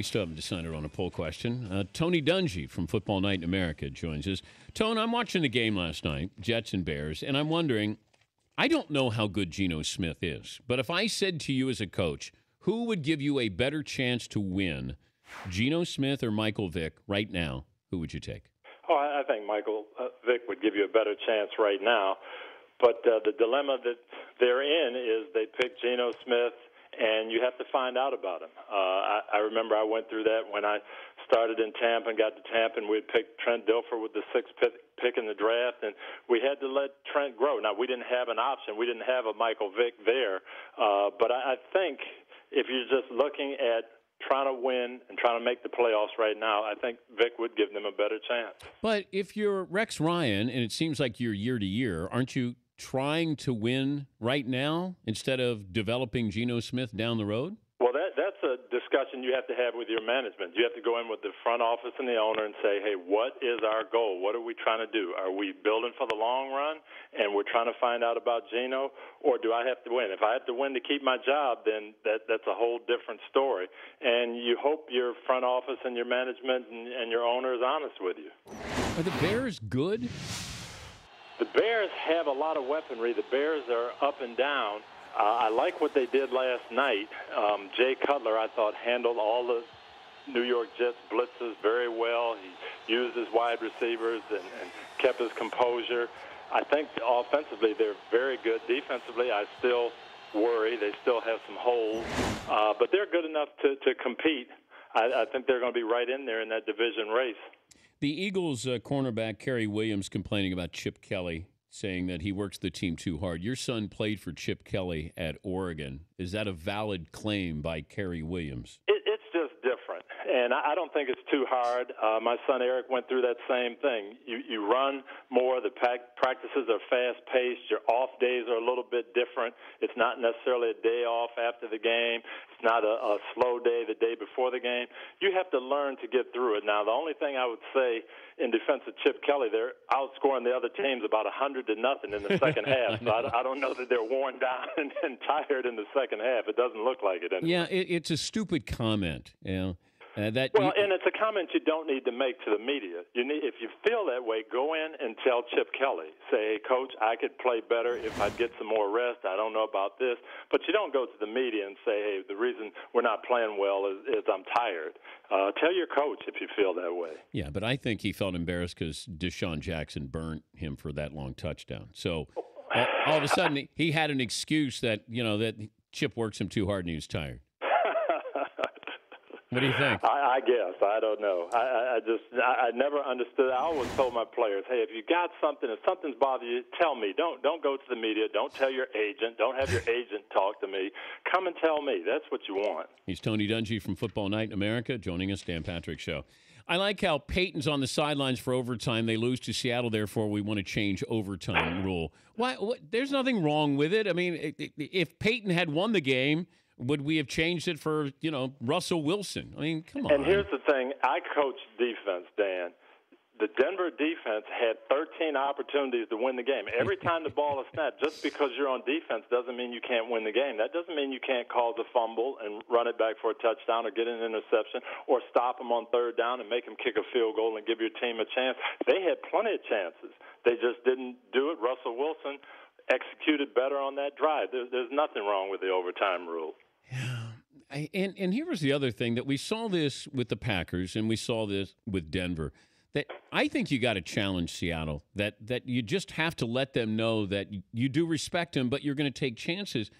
still haven't decided on a poll question. Tony Dungy from Football Night in America joins us. Tone, I'm watching the game last night, Jets and Bears, and I'm wondering, I don't know how good Geno Smith is, but if I said to you as a coach, who would give you a better chance to win, Geno Smith or Michael Vick right now, who would you take? Oh, I think Michael Vick would give you a better chance right now. But the dilemma that they're in is they pick Geno Smith, and you have to find out about him. I remember I went through that when I started in Tampa and got to Tampa, and we'd pick Trent Dilfer with the sixth pick in the draft, and we had to let Trent grow. Now, we didn't have an option. We didn't have a Michael Vick there. But I think if you're just looking at trying to win and trying to make the playoffs right now, I think Vick would give them a better chance. But if you're Rex Ryan, and it seems like you're year to year, aren't you trying to win right now instead of developing Geno Smith down the road? Well, that's a discussion you have to have with your management. You have to go in with the front office and the owner and say, hey, what is our goal? What are we trying to do? Are we building for the long run and we're trying to find out about Geno, or do I have to win? If I have to win to keep my job, then that's a whole different story. And you hope your front office and your management and your owner is honest with you. Are the Bears good? The Bears have a lot of weaponry. The Bears are up and down. I like what they did last night. Jay Cutler, I thought, handled all the New York Jets blitzes very well. He used his wide receivers and kept his composure. I think offensively they're very good. Defensively, I still worry. They still have some holes. But they're good enough to compete. I think they're going to be right in there in that division race. The Eagles cornerback Kerry Williams complaining about Chip Kelly, saying that he works the team too hard. Your son played for Chip Kelly at Oregon. Is that a valid claim by Kerry Williams? It's just different, and I don't think it's too hard. My son Eric went through that same thing. You run more. The practices are fast-paced. Your off days are a little bit different. It's not necessarily a day off after the game. It's not a slow day the day before the game. You have to learn to get through it. Now, the only thing I would say in defense of Chip Kelly, they're outscoring the other teams about 100-0 in the second half. So I don't know that they're worn down and tired in the second half. It doesn't look like it anyway. Yeah, it's a stupid comment. You know, and it's a comment you don't need to make to the media. If you feel that way, go in and tell Chip Kelly. Say, hey, Coach, I could play better if I'd get some more rest. I don't know about this. But you don't go to the media and say, hey, the reason we're not playing well is I'm tired. Tell your coach if you feel that way. Yeah, but I think he felt embarrassed because Deshaun Jackson burnt him for that long touchdown. So all of a sudden he had an excuse that, that Chip works him too hard and he was tired. What do you think? I guess. I don't know. I never understood. I always told my players, hey, if you got something, if something's bothering you, tell me. Don't go to the media. Don't tell your agent. Don't have your agent talk to me. Come and tell me. That's what you want. He's Tony Dungy from Football Night in America, joining us, Dan Patrick Show. I like how Peyton's on the sidelines for overtime. They lose to Seattle, therefore we want to change overtime rule. Why? There's nothing wrong with it. I mean, if Peyton had won the game, would we have changed it for, Russell Wilson? I mean, come on. And here's the thing. I coach defense, Dan. The Denver defense had 13 opportunities to win the game. Every time the ball is snapped, just because you're on defense doesn't mean you can't win the game. That doesn't mean you can't cause a fumble and run it back for a touchdown or get an interception or stop them on third down and make them kick a field goal and give your team a chance. They had plenty of chances. They just didn't do it. Russell Wilson executed better on that drive. There's nothing wrong with the overtime rule. Yeah. And here was the other thing, that we saw this with the Packers and we saw this with Denver. That I think you got to challenge Seattle, that you just have to let them know that you do respect him, but you're going to take chances.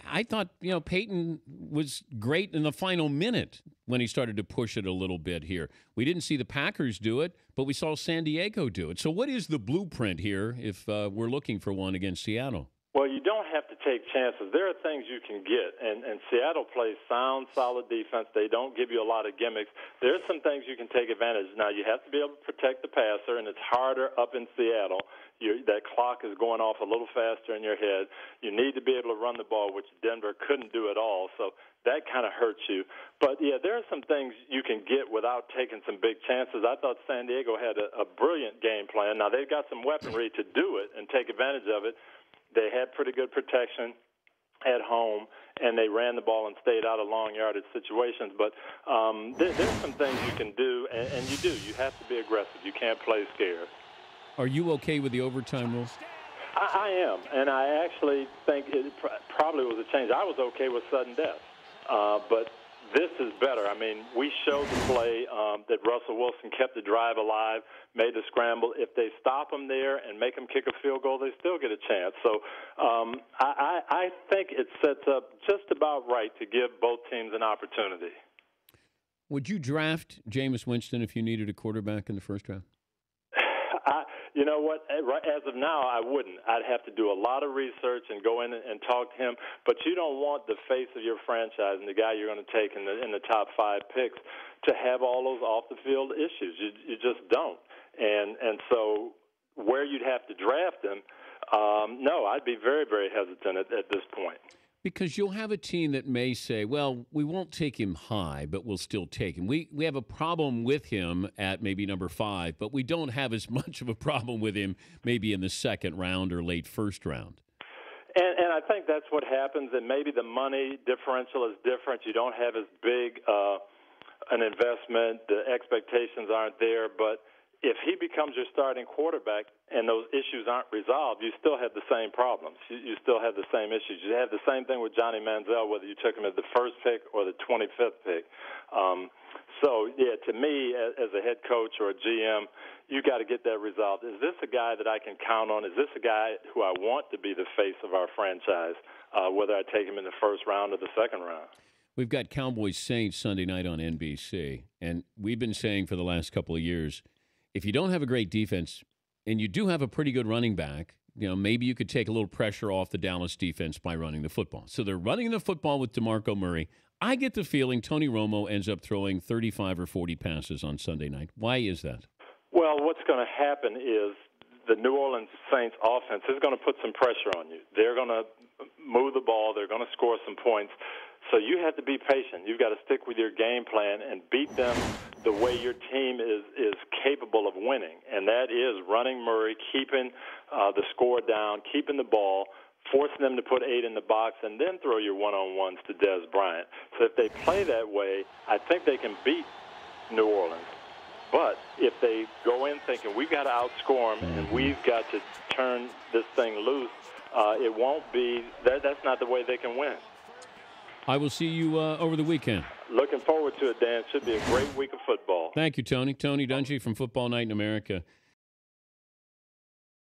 I thought, Peyton was great in the final minute when he started to push it a little bit here. We didn't see the Packers do it, but we saw San Diego do it. So what is the blueprint here if we're looking for one against Seattle? Well, you don't have to take chances. There are things you can get, and Seattle plays sound, solid defense. They don't give you a lot of gimmicks. There's some things you can take advantage of. Now, you have to be able to protect the passer, and it's harder up in Seattle. That clock is going off a little faster in your head. You need to be able to run the ball, which Denver couldn't do at all, so that kind of hurts you. But, yeah, there are some things you can get without taking some big chances. I thought San Diego had a brilliant game plan. Now, they've got some weaponry to do it and take advantage of it. They had pretty good protection at home, and they ran the ball and stayed out of long yardage situations. But there's some things you can do, and you do. You have to be aggressive. You can't play scared. Are you okay with the overtime rule? I am, and I actually think it probably was a change. I was okay with sudden death, but this is better. I mean, we showed the play that Russell Wilson kept the drive alive, made the scramble. If they stop him there and make him kick a field goal, they still get a chance. So I think it sets up just about right to give both teams an opportunity. Would you draft Jameis Winston if you needed a quarterback in the first round? You know what? As of now, I wouldn't. I'd have to do a lot of research and go in and talk to him. But you don't want the face of your franchise and the guy you're going to take in the top 5 picks to have all those off-the-field issues. You just don't. And so where you'd have to draft him, no, I'd be very, very hesitant at this point. Because you'll have a team that may say, well, we won't take him high, but we'll still take him. We have a problem with him at maybe number 5, but we don't have as much of a problem with him maybe in the second round or late first round. And I think that's what happens, and maybe the money differential is different. You don't have as big an investment. The expectations aren't there, but if he becomes your starting quarterback and those issues aren't resolved, you still have the same problems. You still have the same issues. You have the same thing with Johnny Manziel, whether you took him as the first pick or the 25th pick. So, yeah, to me, as a head coach or a GM, you got to get that resolved. Is this a guy that I can count on? Is this a guy who I want to be the face of our franchise, whether I take him in the first round or the second round? We've got Cowboys Saints Sunday night on NBC, and we've been saying for the last couple of years, if you don't have a great defense and you do have a pretty good running back, maybe you could take a little pressure off the Dallas defense by running the football. So they're running the football with DeMarco Murray. I get the feeling Tony Romo ends up throwing 35 or 40 passes on Sunday night. Why is that? Well, what's going to happen is the New Orleans Saints offense is going to put some pressure on you. They're going to move the ball. They're going to score some points. So you have to be patient. You've got to stick with your game plan and beat them the way your team is capable of winning, and that is running Murray, keeping the score down, keeping the ball, forcing them to put 8 in the box, and then throw your one-on-ones to Dez Bryant. So if they play that way, I think they can beat New Orleans. But if they go in thinking we've got to outscore them and we've got to turn this thing loose, it won't be that's not the way they can win. I will see you over the weekend. Looking forward to it, Dan. Should be a great week of football. Thank you, Tony. Tony Dungy from Football Night in America.